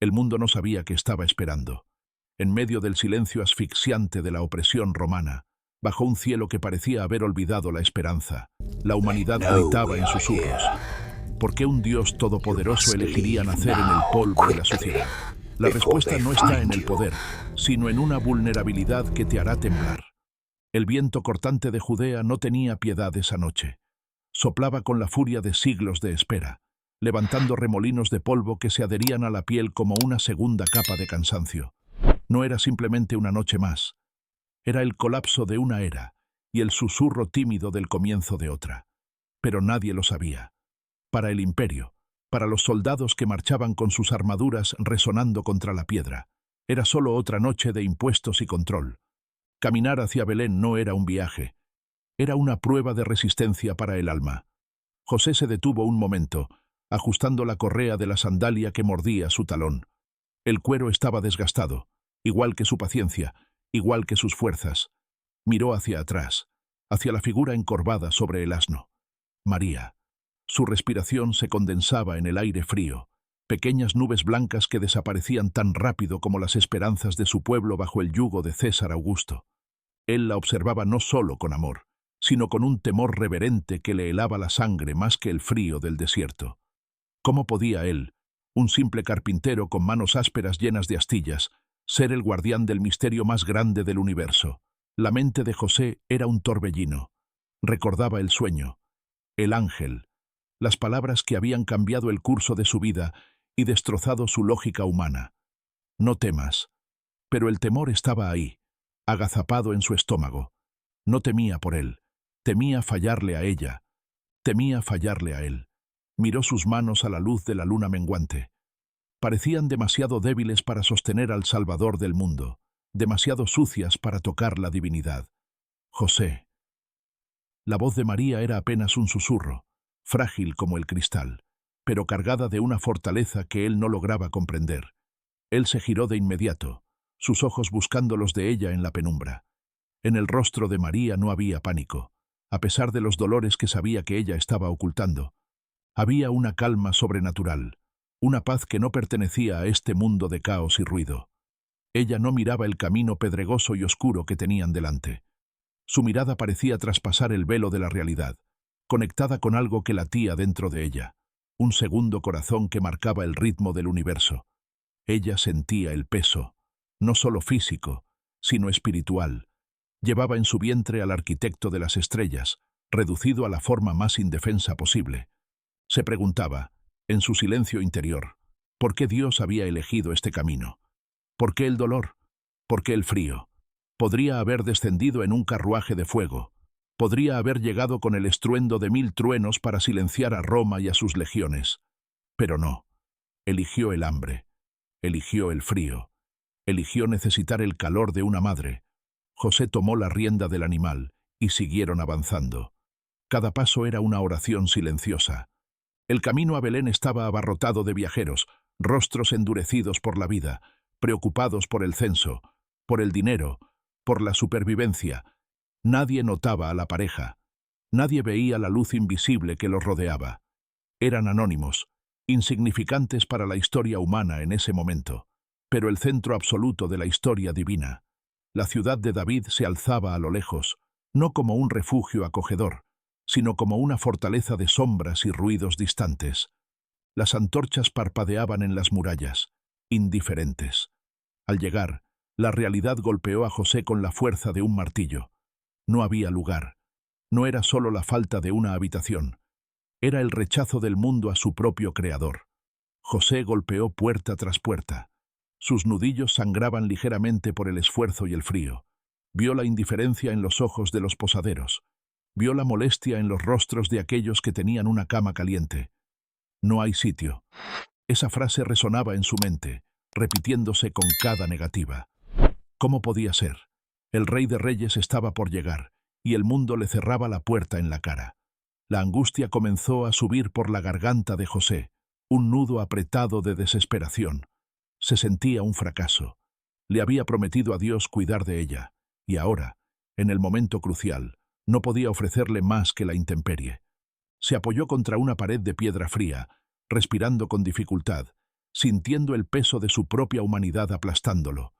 El mundo no sabía qué estaba esperando. En medio del silencio asfixiante de la opresión romana, bajo un cielo que parecía haber olvidado la esperanza, la humanidad gritaba en susurros. ¿Por qué un Dios todopoderoso elegiría nacer en el polvo y la suciedad? La respuesta no está en el poder, sino en una vulnerabilidad que te hará temblar. El viento cortante de Judea no tenía piedad esa noche. Soplaba con la furia de siglos de espera, levantando remolinos de polvo que se adherían a la piel como una segunda capa de cansancio. No era simplemente una noche más. Era el colapso de una era y el susurro tímido del comienzo de otra. Pero nadie lo sabía. Para el imperio, para los soldados que marchaban con sus armaduras resonando contra la piedra, era solo otra noche de impuestos y control. Caminar hacia Belén no era un viaje, era una prueba de resistencia para el alma. José se detuvo un momento, ajustando la correa de la sandalia que mordía su talón. El cuero estaba desgastado, igual que su paciencia, igual que sus fuerzas. Miró hacia atrás, hacia la figura encorvada sobre el asno. María. Su respiración se condensaba en el aire frío, pequeñas nubes blancas que desaparecían tan rápido como las esperanzas de su pueblo bajo el yugo de César Augusto. Él la observaba no solo con amor, sino con un temor reverente que le helaba la sangre más que el frío del desierto. ¿Cómo podía él, un simple carpintero con manos ásperas llenas de astillas, ser el guardián del misterio más grande del universo? La mente de José era un torbellino. Recordaba el sueño, el ángel, las palabras que habían cambiado el curso de su vida y destrozado su lógica humana. No temas. Pero el temor estaba ahí, agazapado en su estómago. No temía por él, temía fallarle a ella, temía fallarle a él. Miró sus manos a la luz de la luna menguante. Parecían demasiado débiles para sostener al Salvador del mundo, demasiado sucias para tocar la divinidad. José. La voz de María era apenas un susurro, frágil como el cristal, pero cargada de una fortaleza que él no lograba comprender. Él se giró de inmediato, sus ojos buscando los de ella en la penumbra. En el rostro de María no había pánico, a pesar de los dolores que sabía que ella estaba ocultando. Había una calma sobrenatural, una paz que no pertenecía a este mundo de caos y ruido. Ella no miraba el camino pedregoso y oscuro que tenían delante. Su mirada parecía traspasar el velo de la realidad, conectada con algo que latía dentro de ella, un segundo corazón que marcaba el ritmo del universo. Ella sentía el peso, no solo físico, sino espiritual. Llevaba en su vientre al arquitecto de las estrellas, reducido a la forma más indefensa posible. Se preguntaba, en su silencio interior, ¿por qué Dios había elegido este camino? ¿Por qué el dolor? ¿Por qué el frío? Podría haber descendido en un carruaje de fuego. Podría haber llegado con el estruendo de 1000 truenos para silenciar a Roma y a sus legiones. Pero no. Eligió el hambre. Eligió el frío. Eligió necesitar el calor de una madre. José tomó la rienda del animal y siguieron avanzando. Cada paso era una oración silenciosa. El camino a Belén estaba abarrotado de viajeros, rostros endurecidos por la vida, preocupados por el censo, por el dinero, por la supervivencia. Nadie notaba a la pareja. Nadie veía la luz invisible que los rodeaba. Eran anónimos, insignificantes para la historia humana en ese momento, pero el centro absoluto de la historia divina. La ciudad de David se alzaba a lo lejos, no como un refugio acogedor, sino como una fortaleza de sombras y ruidos distantes. Las antorchas parpadeaban en las murallas, indiferentes. Al llegar, la realidad golpeó a José con la fuerza de un martillo. No había lugar. No era solo la falta de una habitación. Era el rechazo del mundo a su propio creador. José golpeó puerta tras puerta. Sus nudillos sangraban ligeramente por el esfuerzo y el frío. Vio la indiferencia en los ojos de los posaderos. Vio la molestia en los rostros de aquellos que tenían una cama caliente. No hay sitio. Esa frase resonaba en su mente, repitiéndose con cada negativa. ¿Cómo podía ser? El Rey de Reyes estaba por llegar, y el mundo le cerraba la puerta en la cara. La angustia comenzó a subir por la garganta de José, un nudo apretado de desesperación. Se sentía un fracaso. Le había prometido a Dios cuidar de ella, y ahora, en el momento crucial, no podía ofrecerle más que la intemperie. Se apoyó contra una pared de piedra fría, respirando con dificultad, sintiendo el peso de su propia humanidad aplastándolo.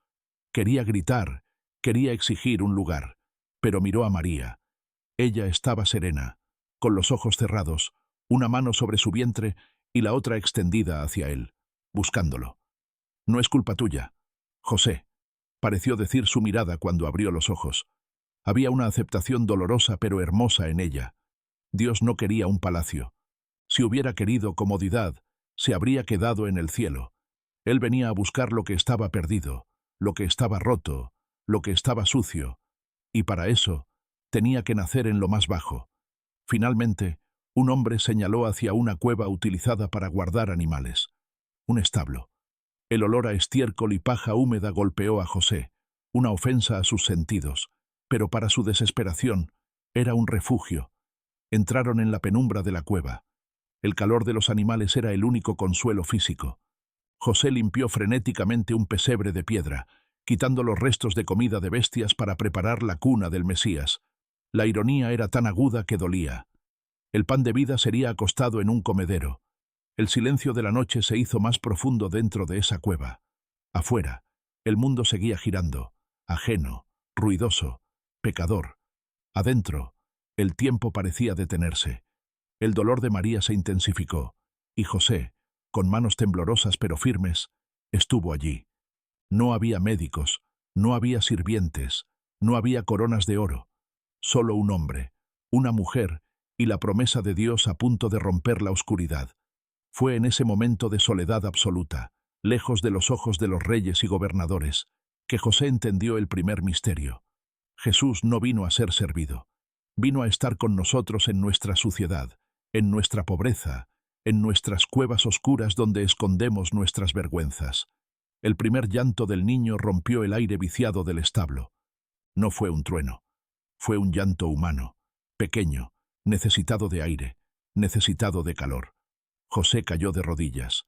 Quería gritar, quería exigir un lugar, pero miró a María. Ella estaba serena, con los ojos cerrados, una mano sobre su vientre y la otra extendida hacia él, buscándolo. «No es culpa tuya, José», pareció decir su mirada cuando abrió los ojos. Había una aceptación dolorosa pero hermosa en ella. Dios no quería un palacio. Si hubiera querido comodidad, se habría quedado en el cielo. Él venía a buscar lo que estaba perdido, lo que estaba roto, lo que estaba sucio, y para eso tenía que nacer en lo más bajo. Finalmente, un hombre señaló hacia una cueva utilizada para guardar animales. Un establo. El olor a estiércol y paja húmeda golpeó a José, una ofensa a sus sentidos, pero para su desesperación era un refugio. Entraron en la penumbra de la cueva. El calor de los animales era el único consuelo físico. José limpió frenéticamente un pesebre de piedra, quitando los restos de comida de bestias para preparar la cuna del Mesías. La ironía era tan aguda que dolía. El pan de vida sería acostado en un comedero. El silencio de la noche se hizo más profundo dentro de esa cueva. Afuera, el mundo seguía girando, ajeno, ruidoso, pecador. Adentro, el tiempo parecía detenerse. El dolor de María se intensificó, y José, con manos temblorosas pero firmes, estuvo allí. No había médicos, no había sirvientes, no había coronas de oro. Solo un hombre, una mujer y la promesa de Dios a punto de romper la oscuridad. Fue en ese momento de soledad absoluta, lejos de los ojos de los reyes y gobernadores, que José entendió el primer misterio. Jesús no vino a ser servido. Vino a estar con nosotros en nuestra suciedad, en nuestra pobreza, en nuestras cuevas oscuras donde escondemos nuestras vergüenzas. El primer llanto del niño rompió el aire viciado del establo. No fue un trueno. Fue un llanto humano, pequeño, necesitado de aire, necesitado de calor. José cayó de rodillas,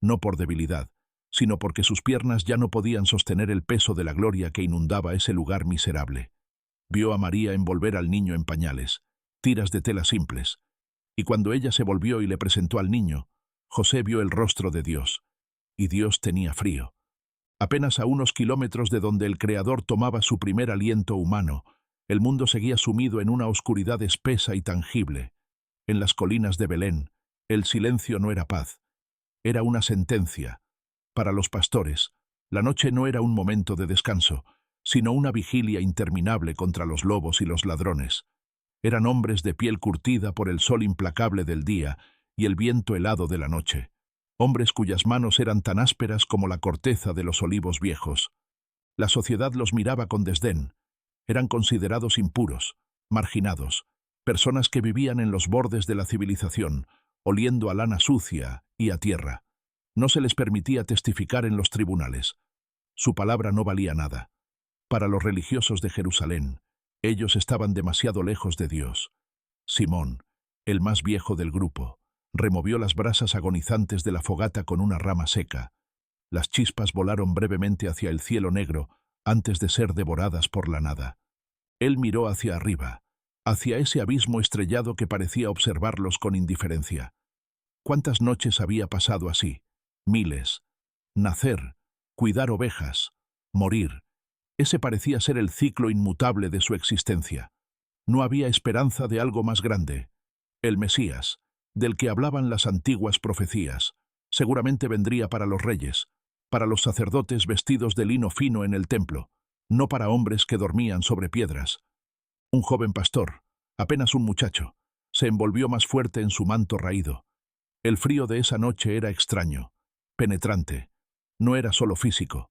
no por debilidad, sino porque sus piernas ya no podían sostener el peso de la gloria que inundaba ese lugar miserable. Vio a María envolver al niño en pañales, tiras de tela simples, y cuando ella se volvió y le presentó al niño, José vio el rostro de Dios, y Dios tenía frío. Apenas a unos kilómetros de donde el Creador tomaba su primer aliento humano, el mundo seguía sumido en una oscuridad espesa y tangible. En las colinas de Belén, el silencio no era paz, era una sentencia. Para los pastores, la noche no era un momento de descanso, sino una vigilia interminable contra los lobos y los ladrones. Eran hombres de piel curtida por el sol implacable del día y el viento helado de la noche, hombres cuyas manos eran tan ásperas como la corteza de los olivos viejos. La sociedad los miraba con desdén. Eran considerados impuros, marginados, personas que vivían en los bordes de la civilización, oliendo a lana sucia y a tierra. No se les permitía testificar en los tribunales. Su palabra no valía nada. Para los religiosos de Jerusalén, ellos estaban demasiado lejos de Dios. Simón, el más viejo del grupo, removió las brasas agonizantes de la fogata con una rama seca. Las chispas volaron brevemente hacia el cielo negro antes de ser devoradas por la nada. Él miró hacia arriba, hacia ese abismo estrellado que parecía observarlos con indiferencia. ¿Cuántas noches había pasado así? Miles. Nacer, cuidar ovejas, morir. Ese parecía ser el ciclo inmutable de su existencia. No había esperanza de algo más grande. El Mesías, del que hablaban las antiguas profecías, seguramente vendría para los reyes, para los sacerdotes vestidos de lino fino en el templo, no para hombres que dormían sobre piedras. Un joven pastor, apenas un muchacho, se envolvió más fuerte en su manto raído. El frío de esa noche era extraño, penetrante. No era solo físico.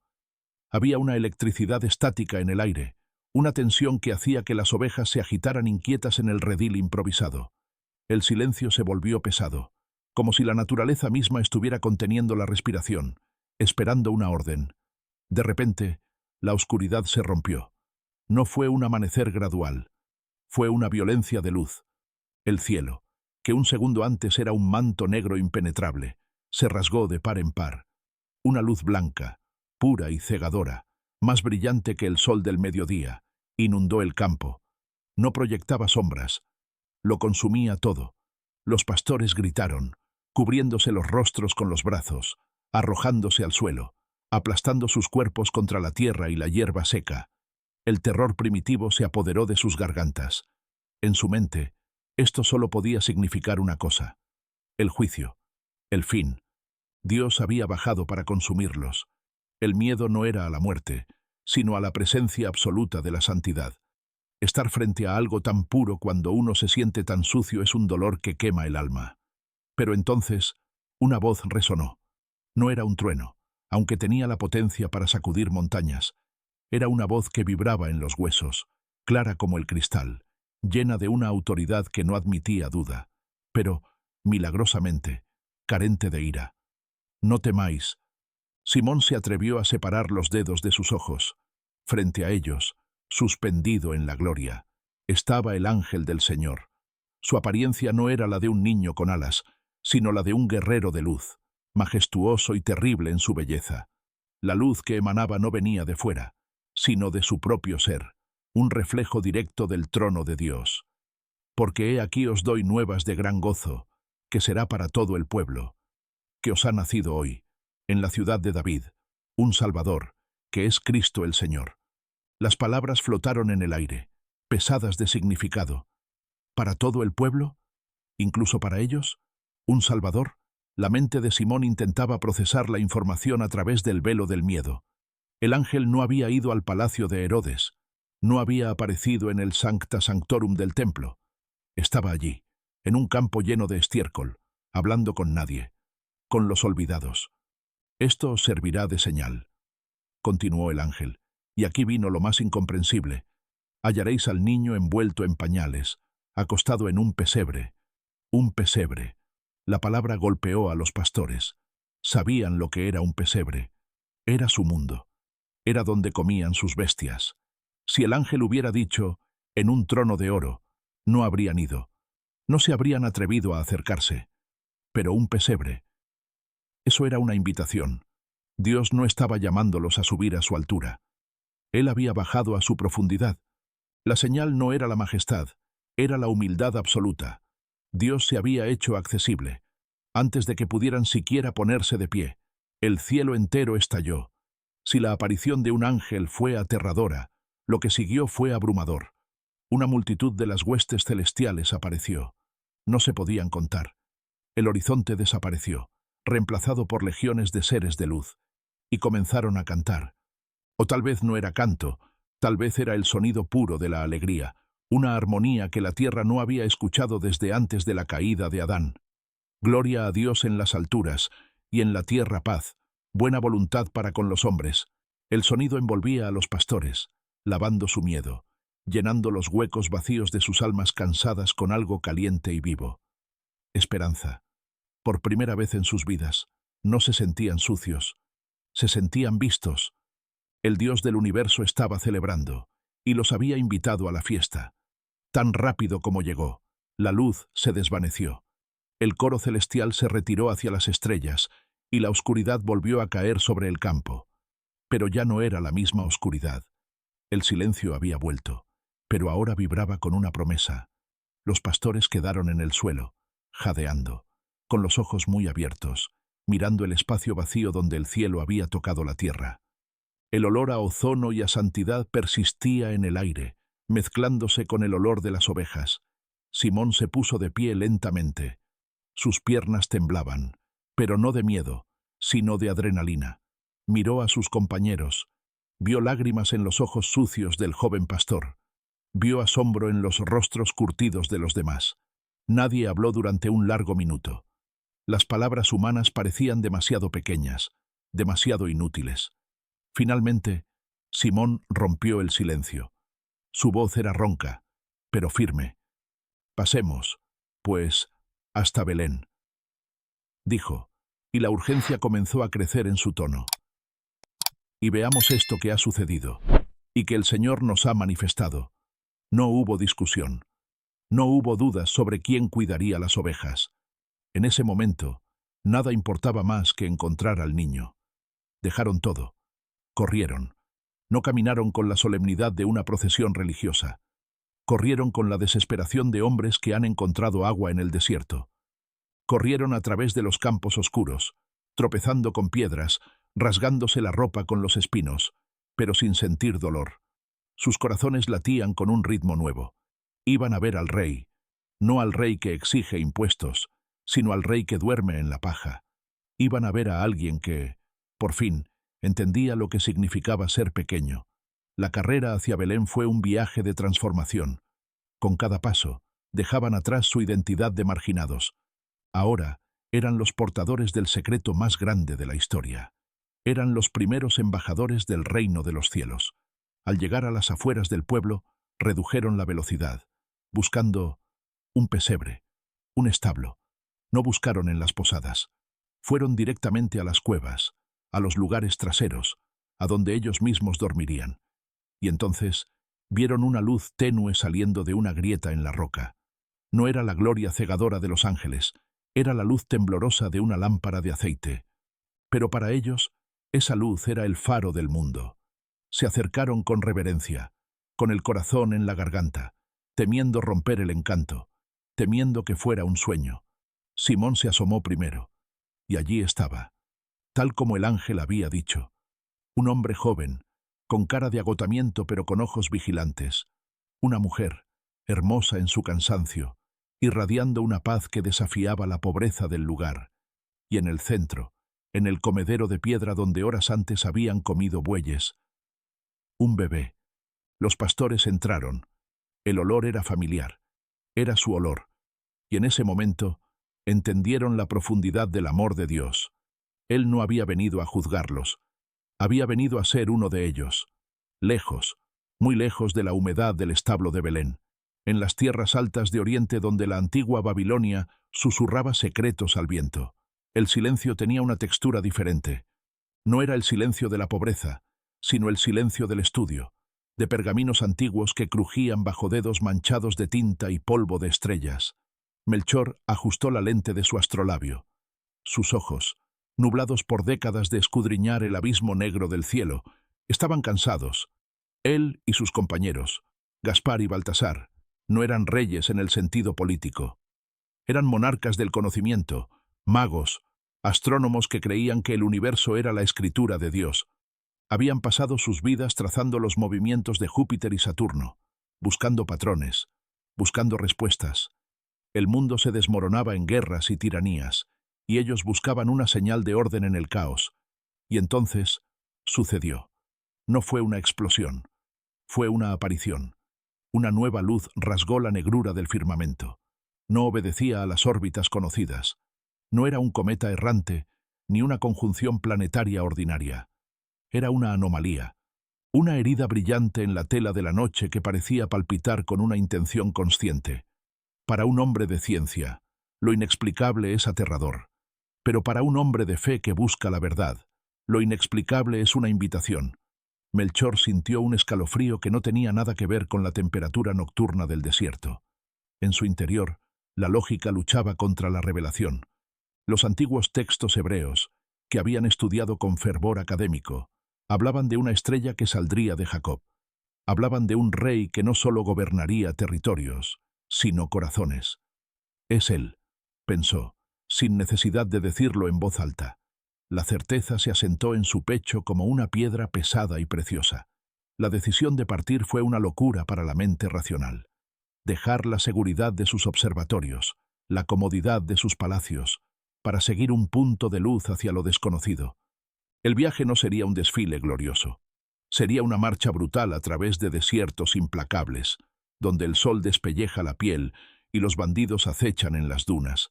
Había una electricidad estática en el aire, una tensión que hacía que las ovejas se agitaran inquietas en el redil improvisado. El silencio se volvió pesado, como si la naturaleza misma estuviera conteniendo la respiración, esperando una orden. De repente, la oscuridad se rompió. No fue un amanecer gradual, fue una violencia de luz. El cielo, que un segundo antes era un manto negro impenetrable, se rasgó de par en par. Una luz blanca, pura y cegadora, más brillante que el sol del mediodía, inundó el campo. No proyectaba sombras, lo consumía todo. Los pastores gritaron, cubriéndose los rostros con los brazos. arrojándose al suelo, aplastando sus cuerpos contra la tierra y la hierba seca. El terror primitivo se apoderó de sus gargantas. En su mente, esto solo podía significar una cosa: el juicio, el fin. Dios había bajado para consumirlos. El miedo no era a la muerte, sino a la presencia absoluta de la santidad. Estar frente a algo tan puro cuando uno se siente tan sucio es un dolor que quema el alma. Pero entonces, una voz resonó. No era un trueno, aunque tenía la potencia para sacudir montañas. Era una voz que vibraba en los huesos, clara como el cristal, llena de una autoridad que no admitía duda, pero, milagrosamente, carente de ira. «No temáis». Simón se atrevió a separar los dedos de sus ojos. Frente a ellos, suspendido en la gloria, estaba el ángel del Señor. Su apariencia no era la de un niño con alas, sino la de un guerrero de luz, majestuoso y terrible en su belleza. La luz que emanaba no venía de fuera, sino de su propio ser, un reflejo directo del trono de Dios. Porque he aquí os doy nuevas de gran gozo, que será para todo el pueblo, que os ha nacido hoy, en la ciudad de David, un Salvador, que es Cristo el Señor. Las palabras flotaron en el aire, pesadas de significado. ¿Para todo el pueblo? ¿Incluso para ellos? ¿Un Salvador? La mente de Simón intentaba procesar la información a través del velo del miedo. El ángel no había ido al palacio de Herodes, no había aparecido en el Sancta Sanctorum del templo. Estaba allí, en un campo lleno de estiércol, hablando con nadie, con los olvidados. «Esto os servirá de señal», continuó el ángel, «y aquí vino lo más incomprensible. Hallaréis al niño envuelto en pañales, acostado en un pesebre». Un pesebre. La palabra golpeó a los pastores. Sabían lo que era un pesebre. Era su mundo. Era donde comían sus bestias. Si el ángel hubiera dicho, «en un trono de oro», no habrían ido. No se habrían atrevido a acercarse. Pero un pesebre. Eso era una invitación. Dios no estaba llamándolos a subir a su altura. Él había bajado a su profundidad. La señal no era la majestad, era la humildad absoluta. Dios se había hecho accesible. Antes de que pudieran siquiera ponerse de pie, el cielo entero estalló. Si la aparición de un ángel fue aterradora, lo que siguió fue abrumador. Una multitud de las huestes celestiales apareció. No se podían contar. El horizonte desapareció, reemplazado por legiones de seres de luz, y comenzaron a cantar. O tal vez no era canto, tal vez era el sonido puro de la alegría, una armonía que la tierra no había escuchado desde antes de la caída de Adán. Gloria a Dios en las alturas, y en la tierra paz, buena voluntad para con los hombres. El sonido envolvía a los pastores, lavando su miedo, llenando los huecos vacíos de sus almas cansadas con algo caliente y vivo. Esperanza. Por primera vez en sus vidas, no se sentían sucios, se sentían vistos. El Dios del universo estaba celebrando, y los había invitado a la fiesta. Tan rápido como llegó, la luz se desvaneció. El coro celestial se retiró hacia las estrellas, y la oscuridad volvió a caer sobre el campo. Pero ya no era la misma oscuridad. El silencio había vuelto, pero ahora vibraba con una promesa. Los pastores quedaron en el suelo, jadeando, con los ojos muy abiertos, mirando el espacio vacío donde el cielo había tocado la tierra. El olor a ozono y a santidad persistía en el aire, mezclándose con el olor de las ovejas. Simón se puso de pie lentamente. Sus piernas temblaban, pero no de miedo, sino de adrenalina. Miró a sus compañeros. Vio lágrimas en los ojos sucios del joven pastor. Vio asombro en los rostros curtidos de los demás. Nadie habló durante un largo minuto. Las palabras humanas parecían demasiado pequeñas, demasiado inútiles. Finalmente, Simón rompió el silencio. Su voz era ronca, pero firme. «Pasemos, pues, hasta Belén», dijo, y la urgencia comenzó a crecer en su tono. «Y veamos esto que ha sucedido, y que el Señor nos ha manifestado». No hubo discusión. No hubo dudas sobre quién cuidaría las ovejas. En ese momento, nada importaba más que encontrar al niño. Dejaron todo. Corrieron. No caminaron con la solemnidad de una procesión religiosa. Corrieron con la desesperación de hombres que han encontrado agua en el desierto. Corrieron a través de los campos oscuros, tropezando con piedras, rasgándose la ropa con los espinos, pero sin sentir dolor. Sus corazones latían con un ritmo nuevo. Iban a ver al rey, no al rey que exige impuestos, sino al rey que duerme en la paja. Iban a ver a alguien que, por fin, entendía lo que significaba ser pequeño. La carrera hacia Belén fue un viaje de transformación. Con cada paso, dejaban atrás su identidad de marginados. Ahora, eran los portadores del secreto más grande de la historia. Eran los primeros embajadores del reino de los cielos. Al llegar a las afueras del pueblo, redujeron la velocidad, buscando un pesebre, un establo. No buscaron en las posadas. Fueron directamente a las cuevas, a los lugares traseros, a donde ellos mismos dormirían. Y entonces vieron una luz tenue saliendo de una grieta en la roca. No era la gloria cegadora de los ángeles, era la luz temblorosa de una lámpara de aceite. Pero para ellos, esa luz era el faro del mundo. Se acercaron con reverencia, con el corazón en la garganta, temiendo romper el encanto, temiendo que fuera un sueño. Simón se asomó primero, y allí estaba, tal como el ángel había dicho. Un hombre joven, con cara de agotamiento pero con ojos vigilantes. Una mujer, hermosa en su cansancio, irradiando una paz que desafiaba la pobreza del lugar. Y en el centro, en el comedero de piedra donde horas antes habían comido bueyes, un bebé. Los pastores entraron. El olor era familiar. Era su olor. Y en ese momento entendieron la profundidad del amor de Dios. Él no había venido a juzgarlos. Había venido a ser uno de ellos. Lejos, muy lejos de la humedad del establo de Belén, en las tierras altas de Oriente donde la antigua Babilonia susurraba secretos al viento. El silencio tenía una textura diferente. No era el silencio de la pobreza, sino el silencio del estudio, de pergaminos antiguos que crujían bajo dedos manchados de tinta y polvo de estrellas. Melchor ajustó la lente de su astrolabio. Sus ojos, nublados por décadas de escudriñar el abismo negro del cielo, estaban cansados. Él y sus compañeros, Gaspar y Baltasar, no eran reyes en el sentido político. Eran monarcas del conocimiento, magos, astrónomos que creían que el universo era la escritura de Dios. Habían pasado sus vidas trazando los movimientos de Júpiter y Saturno, buscando patrones, buscando respuestas. El mundo se desmoronaba en guerras y tiranías, y ellos buscaban una señal de orden en el caos. Y entonces sucedió. No fue una explosión, fue una aparición. Una nueva luz rasgó la negrura del firmamento. No obedecía a las órbitas conocidas. No era un cometa errante, ni una conjunción planetaria ordinaria. Era una anomalía, una herida brillante en la tela de la noche que parecía palpitar con una intención consciente. Para un hombre de ciencia, lo inexplicable es aterrador. Pero para un hombre de fe que busca la verdad, lo inexplicable es una invitación. Melchor sintió un escalofrío que no tenía nada que ver con la temperatura nocturna del desierto. En su interior, la lógica luchaba contra la revelación. Los antiguos textos hebreos, que habían estudiado con fervor académico, hablaban de una estrella que saldría de Jacob. Hablaban de un rey que no solo gobernaría territorios, sino corazones. Es él, pensó, sin necesidad de decirlo en voz alta. La certeza se asentó en su pecho como una piedra pesada y preciosa. La decisión de partir fue una locura para la mente racional. Dejar la seguridad de sus observatorios, la comodidad de sus palacios, para seguir un punto de luz hacia lo desconocido. El viaje no sería un desfile glorioso. Sería una marcha brutal a través de desiertos implacables, donde el sol despelleja la piel y los bandidos acechan en las dunas.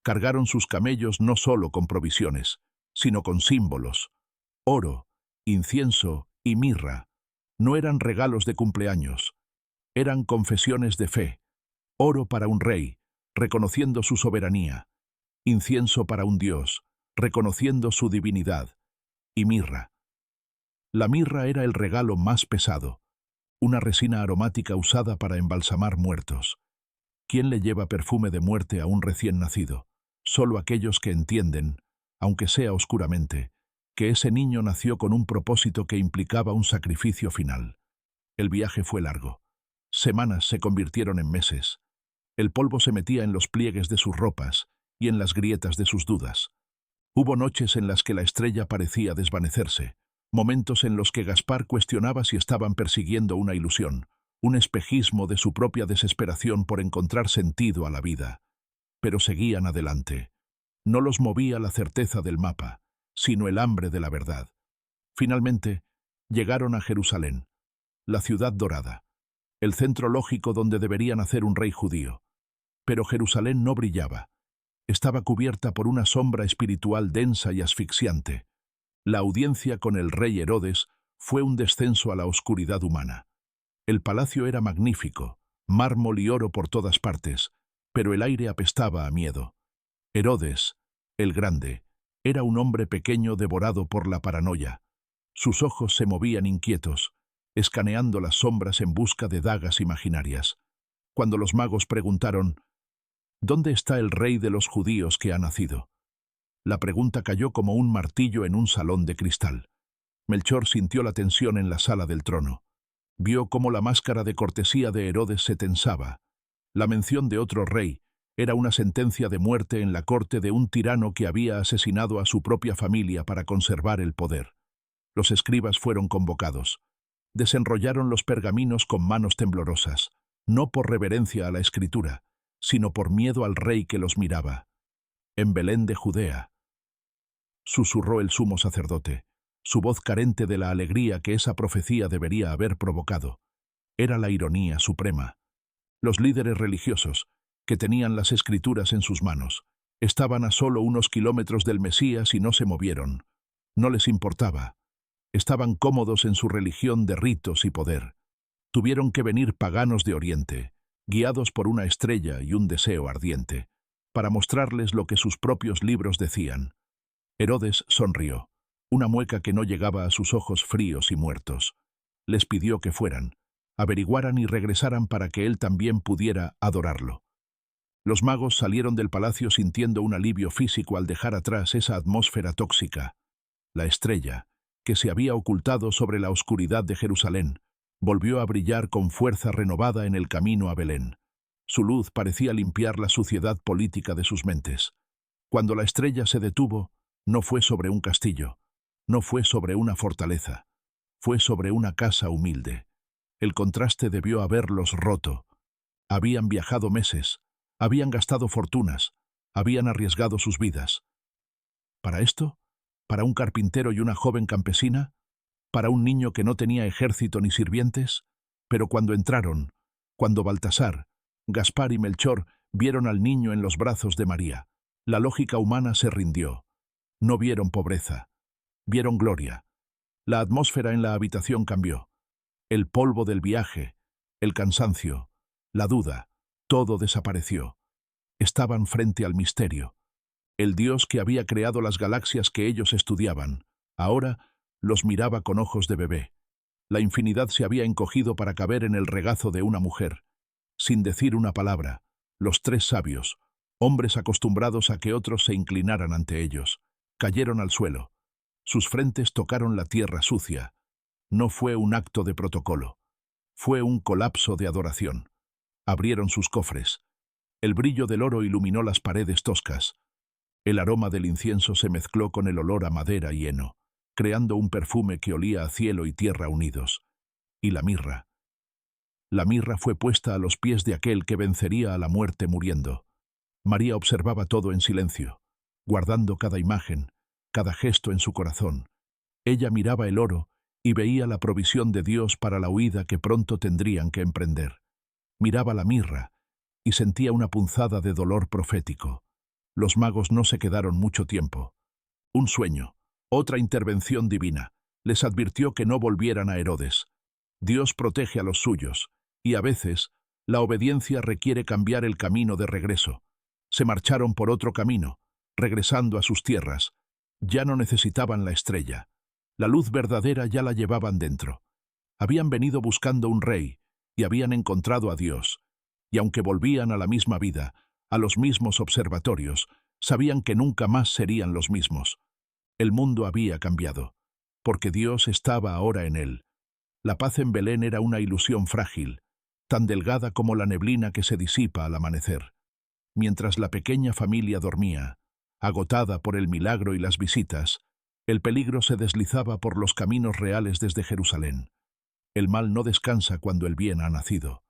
Cargaron sus camellos no solo con provisiones, sino con símbolos. Oro, incienso y mirra. No eran regalos de cumpleaños. Eran confesiones de fe. Oro para un rey, reconociendo su soberanía. Incienso para un dios, reconociendo su divinidad. Y mirra. La mirra era el regalo más pesado, una resina aromática usada para embalsamar muertos. ¿Quién le lleva perfume de muerte a un recién nacido? Solo aquellos que entienden, aunque sea oscuramente, que ese niño nació con un propósito que implicaba un sacrificio final. El viaje fue largo. Semanas se convirtieron en meses. El polvo se metía en los pliegues de sus ropas y en las grietas de sus dudas. Hubo noches en las que la estrella parecía desvanecerse, momentos en los que Gaspar cuestionaba si estaban persiguiendo una ilusión, un espejismo de su propia desesperación por encontrar sentido a la vida. Pero seguían adelante. No los movía la certeza del mapa, sino el hambre de la verdad. Finalmente, llegaron a Jerusalén, la ciudad dorada, el centro lógico donde debería nacer un rey judío. Pero Jerusalén no brillaba. Estaba cubierta por una sombra espiritual densa y asfixiante. La audiencia con el rey Herodes fue un descenso a la oscuridad humana. El palacio era magnífico, mármol y oro por todas partes, pero el aire apestaba a miedo. Herodes, el grande, era un hombre pequeño devorado por la paranoia. Sus ojos se movían inquietos, escaneando las sombras en busca de dagas imaginarias. Cuando los magos preguntaron, ¿dónde está el rey de los judíos que ha nacido? La pregunta cayó como un martillo en un salón de cristal. Melchor sintió la tensión en la sala del trono. Vio cómo la máscara de cortesía de Herodes se tensaba. La mención de otro rey era una sentencia de muerte en la corte de un tirano que había asesinado a su propia familia para conservar el poder. Los escribas fueron convocados. Desenrollaron los pergaminos con manos temblorosas, no por reverencia a la escritura, sino por miedo al rey que los miraba. En Belén de Judea, susurró el sumo sacerdote, su voz carente de la alegría que esa profecía debería haber provocado. Era la ironía suprema. Los líderes religiosos, que tenían las escrituras en sus manos, estaban a solo unos kilómetros del Mesías y no se movieron. No les importaba. Estaban cómodos en su religión de ritos y poder. Tuvieron que venir paganos de Oriente, guiados por una estrella y un deseo ardiente, para mostrarles lo que sus propios libros decían. Herodes sonrió, una mueca que no llegaba a sus ojos fríos y muertos. Les pidió que fueran, averiguaran y regresaran para que él también pudiera adorarlo. Los magos salieron del palacio sintiendo un alivio físico al dejar atrás esa atmósfera tóxica. La estrella, que se había ocultado sobre la oscuridad de Jerusalén, volvió a brillar con fuerza renovada en el camino a Belén. Su luz parecía limpiar la suciedad política de sus mentes. Cuando la estrella se detuvo, no fue sobre un castillo, no fue sobre una fortaleza, fue sobre una casa humilde. El contraste debió haberlos roto. Habían viajado meses, habían gastado fortunas, habían arriesgado sus vidas. ¿Para esto? ¿Para un carpintero y una joven campesina? ¿Para un niño que no tenía ejército ni sirvientes? Pero cuando entraron, cuando Baltasar, Gaspar y Melchor vieron al niño en los brazos de María, la lógica humana se rindió. No vieron pobreza, vieron gloria. La atmósfera en la habitación cambió. El polvo del viaje, el cansancio, la duda, todo desapareció. Estaban frente al misterio. El Dios que había creado las galaxias que ellos estudiaban, ahora los miraba con ojos de bebé. La infinidad se había encogido para caber en el regazo de una mujer. Sin decir una palabra, los tres sabios, hombres acostumbrados a que otros se inclinaran ante ellos, cayeron al suelo. Sus frentes tocaron la tierra sucia. No fue un acto de protocolo. Fue un colapso de adoración. Abrieron sus cofres. El brillo del oro iluminó las paredes toscas. El aroma del incienso se mezcló con el olor a madera y heno, creando un perfume que olía a cielo y tierra unidos. Y la mirra. La mirra fue puesta a los pies de aquel que vencería a la muerte muriendo. María observaba todo en silencio, guardando cada imagen, cada gesto en su corazón. Ella miraba el oro y veía la provisión de Dios para la huida que pronto tendrían que emprender. Miraba la mirra y sentía una punzada de dolor profético. Los magos no se quedaron mucho tiempo. Un sueño, otra intervención divina, les advirtió que no volvieran a Herodes. Dios protege a los suyos, y a veces la obediencia requiere cambiar el camino de regreso. Se marcharon por otro camino, regresando a sus tierras. Ya no necesitaban la estrella. La luz verdadera ya la llevaban dentro. Habían venido buscando un rey, y habían encontrado a Dios. Y aunque volvían a la misma vida, a los mismos observatorios, sabían que nunca más serían los mismos. El mundo había cambiado, porque Dios estaba ahora en él. La paz en Belén era una ilusión frágil, tan delgada como la neblina que se disipa al amanecer. Mientras la pequeña familia dormía, Agotada por el milagro y las visitas, el peligro se deslizaba por los caminos reales desde Jerusalén. El mal no descansa cuando el bien ha nacido.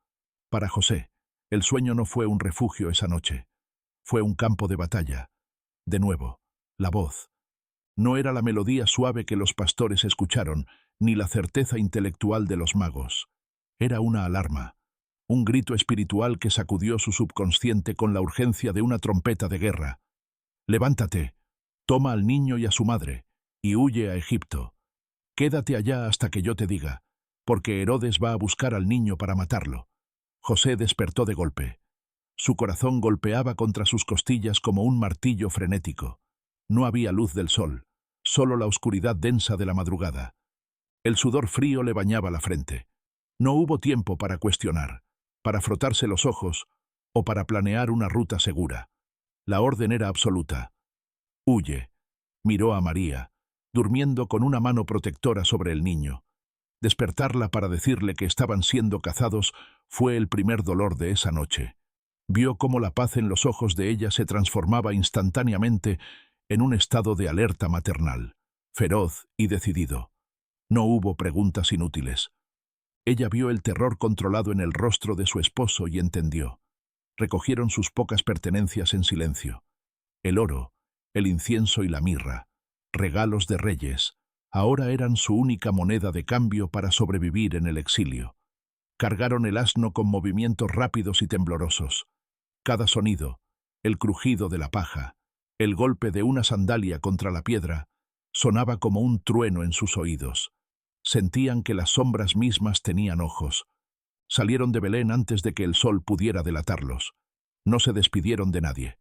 Para José, el sueño no fue un refugio esa noche. Fue un campo de batalla. De nuevo, la voz. No era la melodía suave que los pastores escucharon, ni la certeza intelectual de los magos. Era una alarma, un grito espiritual que sacudió su subconsciente con la urgencia de una trompeta de guerra. «Levántate, toma al niño y a su madre, y huye a Egipto. Quédate allá hasta que yo te diga, porque Herodes va a buscar al niño para matarlo». José despertó de golpe. Su corazón golpeaba contra sus costillas como un martillo frenético. No había luz del sol, solo la oscuridad densa de la madrugada. El sudor frío le bañaba la frente. No hubo tiempo para cuestionar, para frotarse los ojos o para planear una ruta segura. La orden era absoluta. «Huye», miró a María, durmiendo con una mano protectora sobre el niño. Despertarla para decirle que estaban siendo cazados fue el primer dolor de esa noche. Vio cómo la paz en los ojos de ella se transformaba instantáneamente en un estado de alerta maternal, feroz y decidido. No hubo preguntas inútiles. Ella vio el terror controlado en el rostro de su esposo y entendió. Recogieron sus pocas pertenencias en silencio. El oro, el incienso y la mirra, regalos de reyes, ahora eran su única moneda de cambio para sobrevivir en el exilio. Cargaron el asno con movimientos rápidos y temblorosos. Cada sonido, el crujido de la paja, el golpe de una sandalia contra la piedra, sonaba como un trueno en sus oídos. Sentían que las sombras mismas tenían ojos. Salieron de Belén antes de que el sol pudiera delatarlos. No se despidieron de nadie.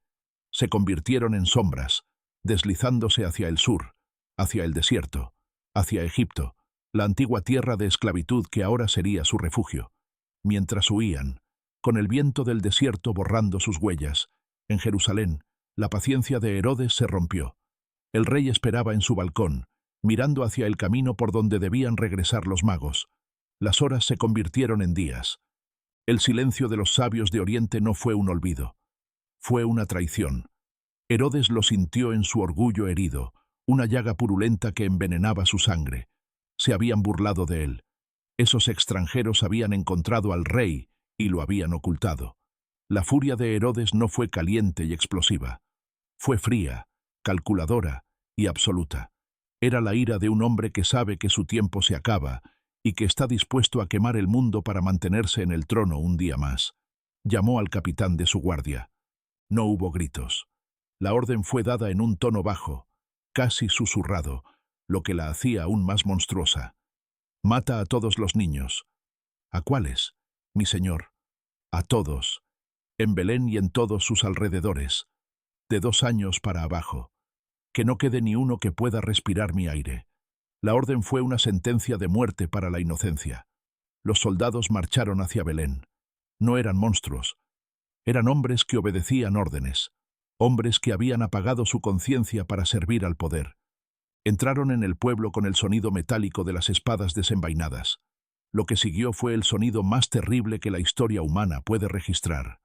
Se convirtieron en sombras, deslizándose hacia el sur, hacia el desierto, hacia Egipto, la antigua tierra de esclavitud que ahora sería su refugio. Mientras huían, con el viento del desierto borrando sus huellas, en Jerusalén, la paciencia de Herodes se rompió. El rey esperaba en su balcón, mirando hacia el camino por donde debían regresar los magos. Las horas se convirtieron en días. El silencio de los sabios de Oriente no fue un olvido. Fue una traición. Herodes lo sintió en su orgullo herido, una llaga purulenta que envenenaba su sangre. Se habían burlado de él. Esos extranjeros habían encontrado al rey y lo habían ocultado. La furia de Herodes no fue caliente y explosiva. Fue fría, calculadora y absoluta. Era la ira de un hombre que sabe que su tiempo se acaba y que está dispuesto a quemar el mundo para mantenerse en el trono un día más. Llamó al capitán de su guardia. No hubo gritos. La orden fue dada en un tono bajo, casi susurrado, lo que la hacía aún más monstruosa. «Mata a todos los niños». «¿A cuáles, mi señor?» «A todos, en Belén y en todos sus alrededores, de 2 años para abajo. Que no quede ni uno que pueda respirar mi aire». La orden fue una sentencia de muerte para la inocencia. Los soldados marcharon hacia Belén. No eran monstruos. Eran hombres que obedecían órdenes. Hombres que habían apagado su conciencia para servir al poder. Entraron en el pueblo con el sonido metálico de las espadas desenvainadas. Lo que siguió fue el sonido más terrible que la historia humana puede registrar.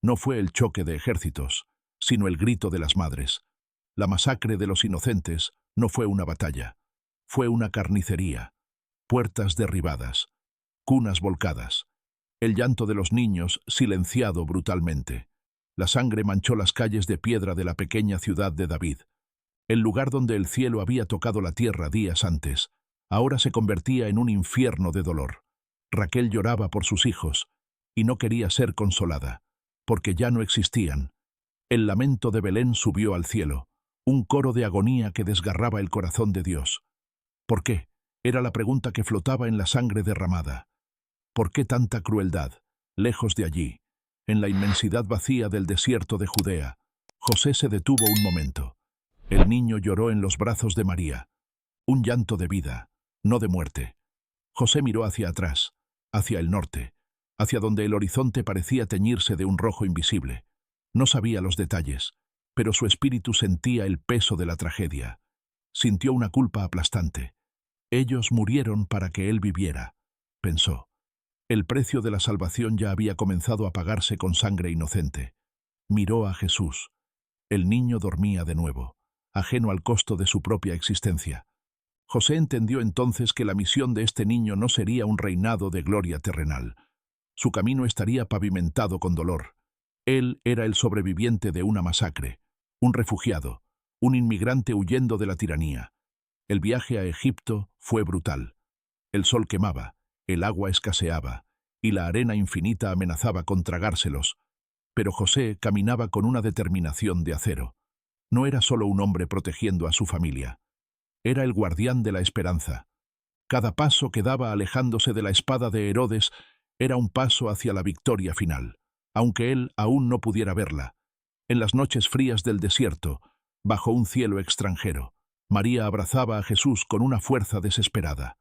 No fue el choque de ejércitos, sino el grito de las madres. La masacre de los inocentes no fue una batalla. Fue una carnicería. Puertas derribadas. Cunas volcadas. El llanto de los niños silenciado brutalmente. La sangre manchó las calles de piedra de la pequeña ciudad de David. El lugar donde el cielo había tocado la tierra días antes, ahora se convertía en un infierno de dolor. Raquel lloraba por sus hijos, y no quería ser consolada, porque ya no existían. El lamento de Belén subió al cielo, un coro de agonía que desgarraba el corazón de Dios. ¿Por qué? Era la pregunta que flotaba en la sangre derramada. ¿Por qué tanta crueldad, lejos de allí, en la inmensidad vacía del desierto de Judea? José se detuvo un momento. El niño lloró en los brazos de María. Un llanto de vida, no de muerte. José miró hacia atrás, hacia el norte, hacia donde el horizonte parecía teñirse de un rojo invisible. No sabía los detalles, pero su espíritu sentía el peso de la tragedia. Sintió una culpa aplastante. Ellos murieron para que él viviera, pensó. El precio de la salvación ya había comenzado a pagarse con sangre inocente. Miró a Jesús. El niño dormía de nuevo, ajeno al costo de su propia existencia. José entendió entonces que la misión de este niño no sería un reinado de gloria terrenal. Su camino estaría pavimentado con dolor. Él era el sobreviviente de una masacre, un refugiado, un inmigrante huyendo de la tiranía. El viaje a Egipto fue brutal. El sol quemaba, el agua escaseaba, y la arena infinita amenazaba con tragárselos. Pero José caminaba con una determinación de acero. No era solo un hombre protegiendo a su familia. Era el guardián de la esperanza. Cada paso que daba alejándose de la espada de Herodes era un paso hacia la victoria final, aunque él aún no pudiera verla. En las noches frías del desierto, bajo un cielo extranjero, María abrazaba a Jesús con una fuerza desesperada.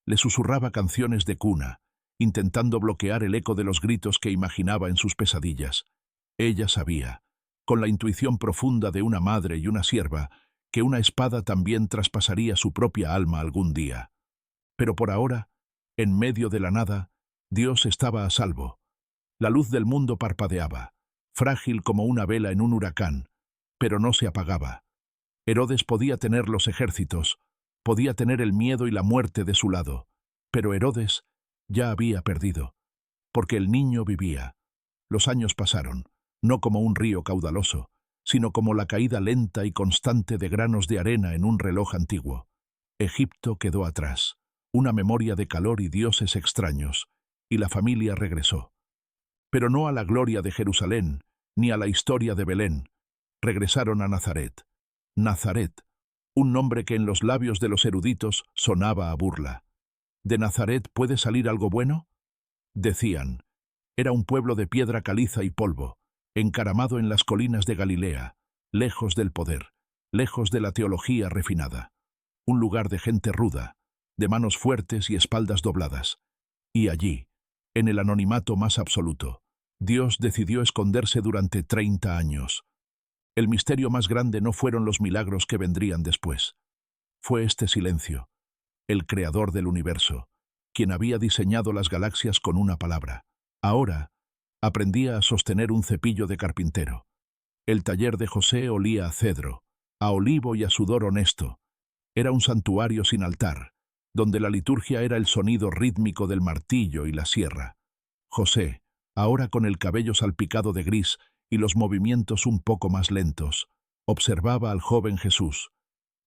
Le susurraba canciones de cuna, intentando bloquear el eco de los gritos que imaginaba en sus pesadillas. Ella sabía, con la intuición profunda de una madre y una sierva, que una espada también traspasaría su propia alma algún día. Pero por ahora, en medio de la nada, Dios estaba a salvo. La luz del mundo parpadeaba, frágil como una vela en un huracán, pero no se apagaba. Herodes podía tener los ejércitos, podía tener el miedo y la muerte de su lado, pero Herodes ya había perdido, porque el niño vivía. Los años pasaron, no como un río caudaloso, sino como la caída lenta y constante de granos de arena en un reloj antiguo. Egipto quedó atrás, una memoria de calor y dioses extraños, y la familia regresó. Pero no a la gloria de Jerusalén, ni a la historia de Belén. Regresaron a Nazaret. Nazaret, un nombre que en los labios de los eruditos sonaba a burla. ¿De Nazaret puede salir algo bueno? Decían. Era un pueblo de piedra caliza y polvo, encaramado en las colinas de Galilea, lejos del poder, lejos de la teología refinada. Un lugar de gente ruda, de manos fuertes y espaldas dobladas. Y allí, en el anonimato más absoluto, Dios decidió esconderse durante 30 años. El misterio más grande no fueron los milagros que vendrían después. Fue este silencio, el creador del universo, quien había diseñado las galaxias con una palabra. Ahora, aprendía a sostener un cepillo de carpintero. El taller de José olía a cedro, a olivo y a sudor honesto. Era un santuario sin altar, donde la liturgia era el sonido rítmico del martillo y la sierra. José, ahora con el cabello salpicado de gris y los movimientos un poco más lentos, observaba al joven Jesús.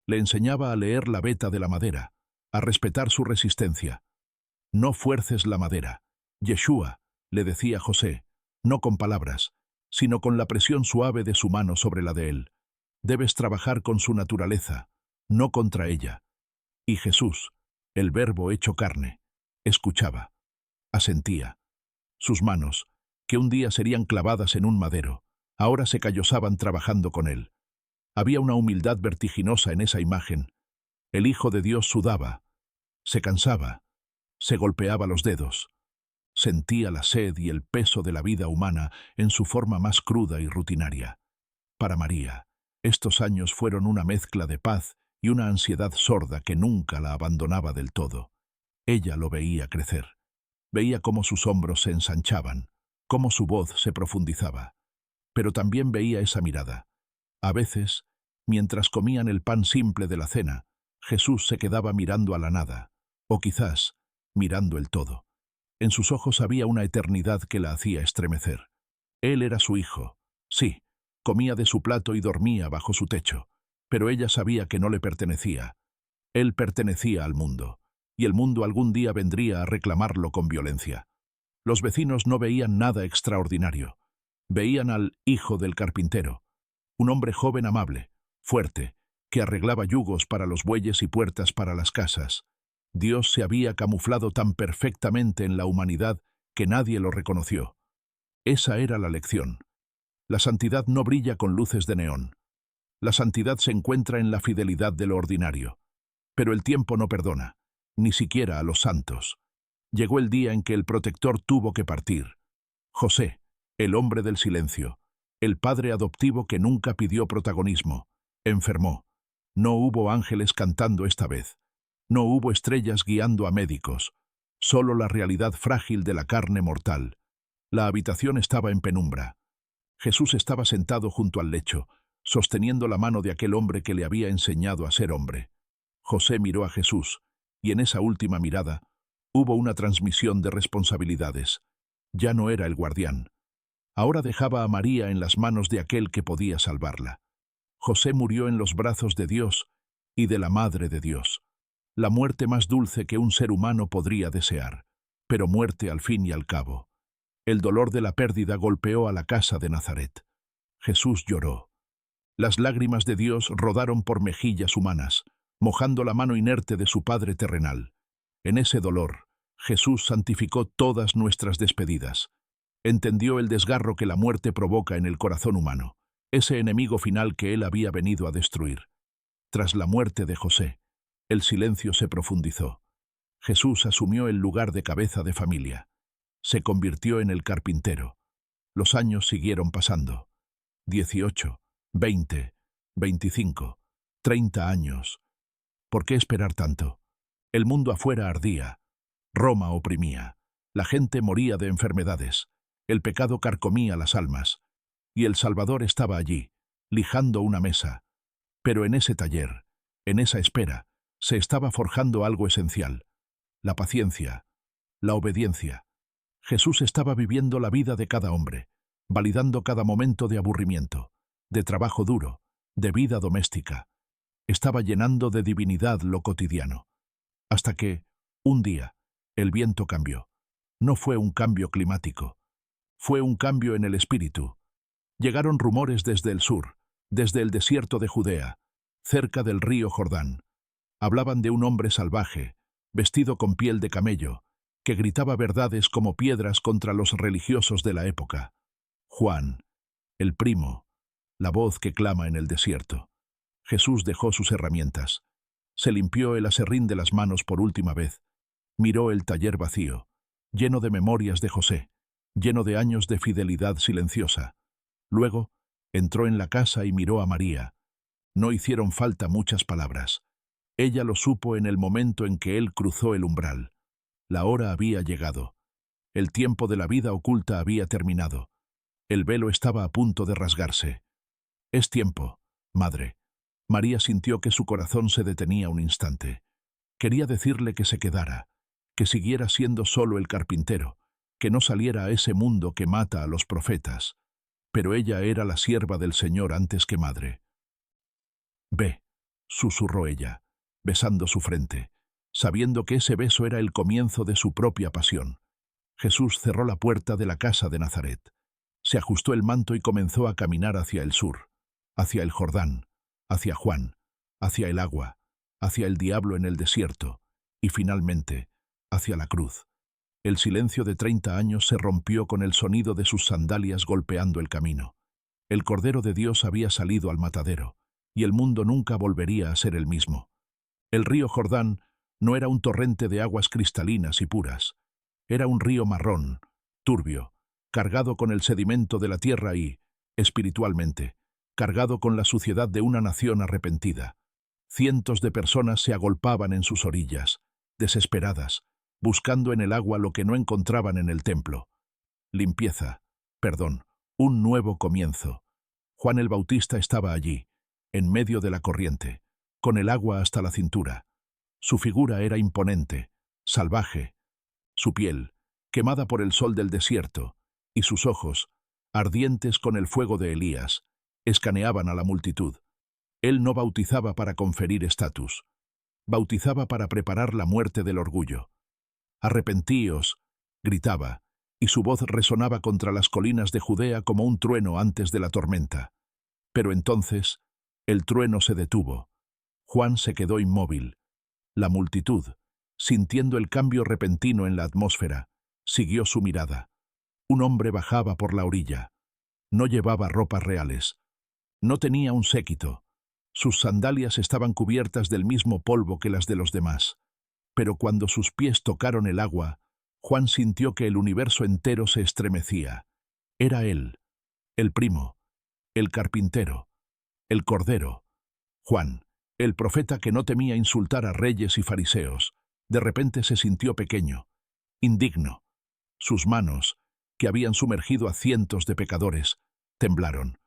Le enseñaba a leer la veta de la madera, a respetar su resistencia. No fuerces la madera. Yeshua, le decía José, no con palabras, sino con la presión suave de su mano sobre la de él. Debes trabajar con su naturaleza, no contra ella. Y Jesús, el Verbo hecho carne, escuchaba, asentía. Sus manos, que un día serían clavadas en un madero, ahora se callosaban trabajando con él. Había una humildad vertiginosa en esa imagen. El Hijo de Dios sudaba, se cansaba, se golpeaba los dedos. Sentía la sed y el peso de la vida humana en su forma más cruda y rutinaria. Para María, estos años fueron una mezcla de paz y una ansiedad sorda que nunca la abandonaba del todo. Ella lo veía crecer. Veía cómo sus hombros se ensanchaban, cómo su voz se profundizaba. Pero también veía esa mirada. A veces, mientras comían el pan simple de la cena, Jesús se quedaba mirando a la nada, o quizás mirando el todo. En sus ojos había una eternidad que la hacía estremecer. Él era su hijo. Sí, comía de su plato y dormía bajo su techo, pero ella sabía que no le pertenecía. Él pertenecía al mundo, y el mundo algún día vendría a reclamarlo con violencia. Los vecinos no veían nada extraordinario. Veían al hijo del carpintero, un hombre joven amable, fuerte, que arreglaba yugos para los bueyes y puertas para las casas. Dios se había camuflado tan perfectamente en la humanidad que nadie lo reconoció. Esa era la lección. La santidad no brilla con luces de neón. La santidad se encuentra en la fidelidad de lo ordinario. Pero el tiempo no perdona, ni siquiera a los santos. Llegó el día en que el protector tuvo que partir. José, el hombre del silencio, el padre adoptivo que nunca pidió protagonismo, enfermó. No hubo ángeles cantando esta vez. No hubo estrellas guiando a médicos, solo la realidad frágil de la carne mortal. La habitación estaba en penumbra. Jesús estaba sentado junto al lecho, sosteniendo la mano de aquel hombre que le había enseñado a ser hombre. José miró a Jesús, y en esa última mirada hubo una transmisión de responsabilidades. Ya no era el guardián. Ahora dejaba a María en las manos de aquel que podía salvarla. José murió en los brazos de Dios y de la Madre de Dios. La muerte más dulce que un ser humano podría desear, pero muerte al fin y al cabo. El dolor de la pérdida golpeó a la casa de Nazaret. Jesús lloró. Las lágrimas de Dios rodaron por mejillas humanas, mojando la mano inerte de su Padre terrenal. En ese dolor, Jesús santificó todas nuestras despedidas. Entendió el desgarro que la muerte provoca en el corazón humano, ese enemigo final que él había venido a destruir. Tras la muerte de José, el silencio se profundizó. Jesús asumió el lugar de cabeza de familia. Se convirtió en el carpintero. Los años siguieron pasando. 18, 20, 25, 30 años. ¿Por qué esperar tanto? El mundo afuera ardía. Roma oprimía. La gente moría de enfermedades. El pecado carcomía las almas. Y el Salvador estaba allí, lijando una mesa. Pero en ese taller, en esa espera, se estaba forjando algo esencial. La paciencia, la obediencia. Jesús estaba viviendo la vida de cada hombre, validando cada momento de aburrimiento, de trabajo duro, de vida doméstica. Estaba llenando de divinidad lo cotidiano. Hasta que, un día, el viento cambió. No fue un cambio climático. Fue un cambio en el espíritu. Llegaron rumores desde el sur, desde el desierto de Judea, cerca del río Jordán. Hablaban de un hombre salvaje, vestido con piel de camello, que gritaba verdades como piedras contra los religiosos de la época. Juan, el primo, la voz que clama en el desierto. Jesús dejó sus herramientas. Se limpió el aserrín de las manos por última vez. Miró el taller vacío, lleno de memorias de José, lleno de años de fidelidad silenciosa. Luego, entró en la casa y miró a María. No hicieron falta muchas palabras. Ella lo supo en el momento en que él cruzó el umbral. La hora había llegado. El tiempo de la vida oculta había terminado. El velo estaba a punto de rasgarse. «Es tiempo, madre». María sintió que su corazón se detenía un instante. Quería decirle que se quedara, que siguiera siendo solo el carpintero, que no saliera a ese mundo que mata a los profetas. Pero ella era la sierva del Señor antes que madre. «Ve», susurró ella, besando su frente, sabiendo que ese beso era el comienzo de su propia pasión. Jesús cerró la puerta de la casa de Nazaret. Se ajustó el manto y comenzó a caminar hacia el sur, hacia el Jordán, hacia Juan, hacia el agua, hacia el diablo en el desierto, y finalmente, hacia la cruz. El silencio de 30 años se rompió con el sonido de sus sandalias golpeando el camino. El Cordero de Dios había salido al matadero, y el mundo nunca volvería a ser el mismo. El río Jordán no era un torrente de aguas cristalinas y puras. Era un río marrón, turbio, cargado con el sedimento de la tierra y, espiritualmente, cargado con la suciedad de una nación arrepentida. Cientos de personas se agolpaban en sus orillas, desesperadas, buscando en el agua lo que no encontraban en el templo. Limpieza, perdón, un nuevo comienzo. Juan el Bautista estaba allí, en medio de la corriente, con el agua hasta la cintura. Su figura era imponente, salvaje. Su piel, quemada por el sol del desierto, y sus ojos, ardientes con el fuego de Elías, escaneaban a la multitud. Él no bautizaba para conferir estatus. Bautizaba para preparar la muerte del orgullo. «Arrepentíos», gritaba, y su voz resonaba contra las colinas de Judea como un trueno antes de la tormenta. Pero entonces, el trueno se detuvo. Juan se quedó inmóvil. La multitud, sintiendo el cambio repentino en la atmósfera, siguió su mirada. Un hombre bajaba por la orilla. No llevaba ropas reales. No tenía un séquito. Sus sandalias estaban cubiertas del mismo polvo que las de los demás. Pero cuando sus pies tocaron el agua, Juan sintió que el universo entero se estremecía. Era él, el primo, el carpintero, el cordero. Juan, el profeta que no temía insultar a reyes y fariseos, de repente se sintió pequeño, indigno. Sus manos, que habían sumergido a cientos de pecadores, temblaron.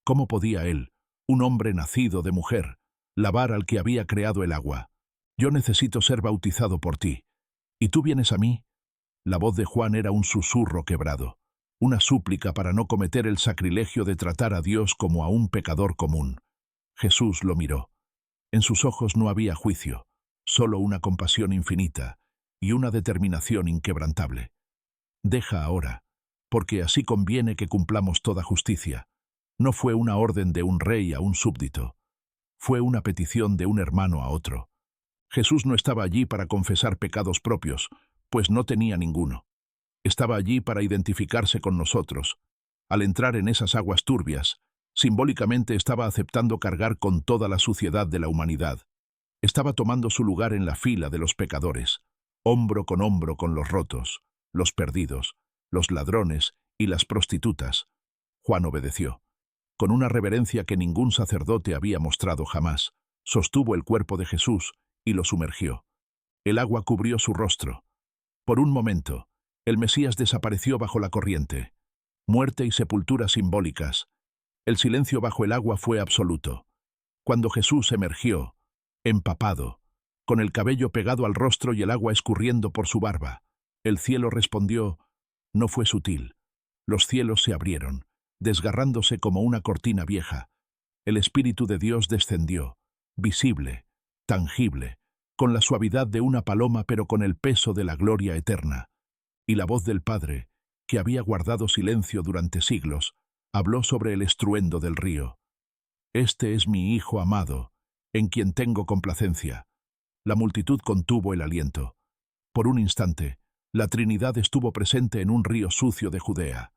¿Cómo podía él, un hombre nacido de mujer, lavar al que había creado el agua. Yo necesito ser bautizado por ti. ¿Y tú vienes a mí? La voz de Juan era un susurro quebrado, una súplica para no cometer el sacrilegio de tratar a Dios como a un pecador común. Jesús lo miró. En sus ojos no había juicio, solo una compasión infinita y una determinación inquebrantable. Deja ahora, porque así conviene que cumplamos toda justicia. No fue una orden de un rey a un súbdito. Fue una petición de un hermano a otro. Jesús no estaba allí para confesar pecados propios, pues no tenía ninguno. Estaba allí para identificarse con nosotros. Al entrar en esas aguas turbias, simbólicamente estaba aceptando cargar con toda la suciedad de la humanidad. Estaba tomando su lugar en la fila de los pecadores, hombro con los rotos, los perdidos, los ladrones y las prostitutas. Juan obedeció. Con una reverencia que ningún sacerdote había mostrado jamás, sostuvo el cuerpo de Jesús y lo sumergió. El agua cubrió su rostro. Por un momento, el Mesías desapareció bajo la corriente. Muerte y sepultura simbólicas. El silencio bajo el agua fue absoluto. Cuando Jesús emergió, empapado, con el cabello pegado al rostro y el agua escurriendo por su barba, el cielo respondió, no fue sutil. Los cielos se abrieron, desgarrándose como una cortina vieja. El Espíritu de Dios descendió, visible, tangible, con la suavidad de una paloma pero con el peso de la gloria eterna. Y la voz del Padre, que había guardado silencio durante siglos, habló sobre el estruendo del río. Este es mi Hijo amado, en quien tengo complacencia. La multitud contuvo el aliento. Por un instante, la Trinidad estuvo presente en un río sucio de Judea.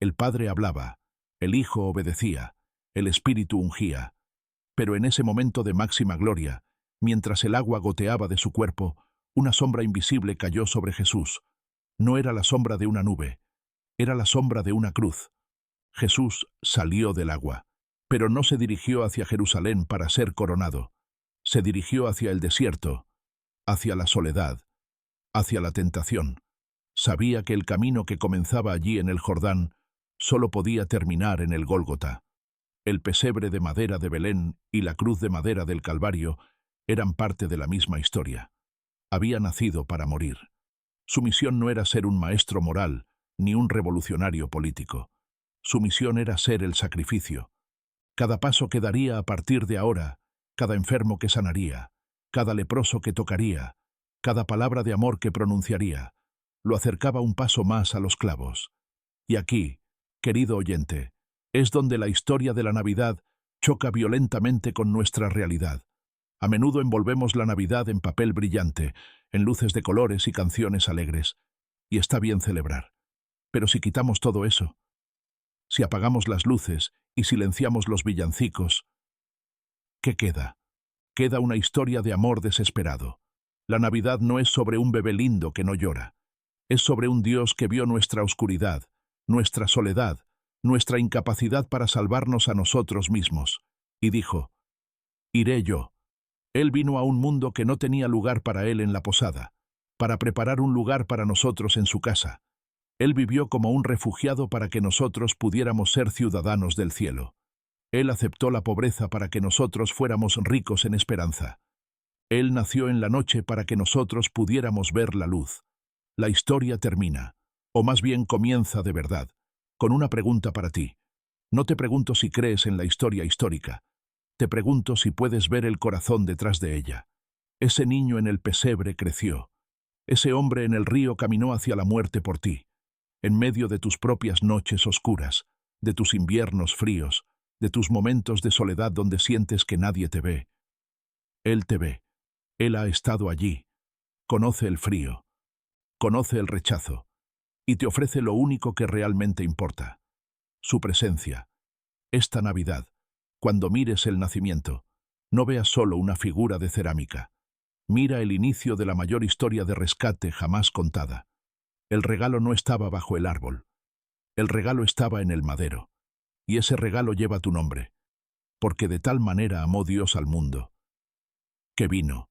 El Padre hablaba, el Hijo obedecía, el Espíritu ungía. Pero en ese momento de máxima gloria, mientras el agua goteaba de su cuerpo, una sombra invisible cayó sobre Jesús. No era la sombra de una nube, era la sombra de una cruz. Jesús salió del agua, pero no se dirigió hacia Jerusalén para ser coronado. Se dirigió hacia el desierto, hacia la soledad, hacia la tentación. Sabía que el camino que comenzaba allí en el Jordán solo podía terminar en el Gólgota. El pesebre de madera de Belén y la cruz de madera del Calvario eran parte de la misma historia. Había nacido para morir. Su misión no era ser un maestro moral ni un revolucionario político. Su misión era ser el sacrificio. Cada paso que daría a partir de ahora, cada enfermo que sanaría, cada leproso que tocaría, cada palabra de amor que pronunciaría, lo acercaba un paso más a los clavos. Y aquí, querido oyente, es donde la historia de la Navidad choca violentamente con nuestra realidad. A menudo envolvemos la Navidad en papel brillante, en luces de colores y canciones alegres. Y está bien celebrar. Pero si quitamos todo eso, si apagamos las luces y silenciamos los villancicos, ¿qué queda? Queda una historia de amor desesperado. La Navidad no es sobre un bebé lindo que no llora. Es sobre un Dios que vio nuestra oscuridad, nuestra soledad, nuestra incapacidad para salvarnos a nosotros mismos. Y dijo, iré yo. Él vino a un mundo que no tenía lugar para él en la posada, para preparar un lugar para nosotros en su casa. Él vivió como un refugiado para que nosotros pudiéramos ser ciudadanos del cielo. Él aceptó la pobreza para que nosotros fuéramos ricos en esperanza. Él nació en la noche para que nosotros pudiéramos ver la luz. La historia termina, o más bien comienza de verdad, con una pregunta para ti. No te pregunto si crees en la historia histórica. Te pregunto si puedes ver el corazón detrás de ella. Ese niño en el pesebre creció. Ese hombre en el río caminó hacia la muerte por ti. En medio de tus propias noches oscuras, de tus inviernos fríos, de tus momentos de soledad donde sientes que nadie te ve. Él te ve. Él ha estado allí. Conoce el frío. Conoce el rechazo. Y te ofrece lo único que realmente importa. Su presencia. Esta Navidad, cuando mires el nacimiento, no veas solo una figura de cerámica. Mira el inicio de la mayor historia de rescate jamás contada. El regalo no estaba bajo el árbol. El regalo estaba en el madero. Y ese regalo lleva tu nombre. Porque de tal manera amó Dios al mundo, que vino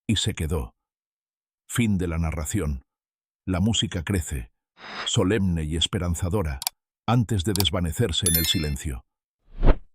y se quedó. Fin de la narración. La música crece, solemne y esperanzadora, antes de desvanecerse en el silencio.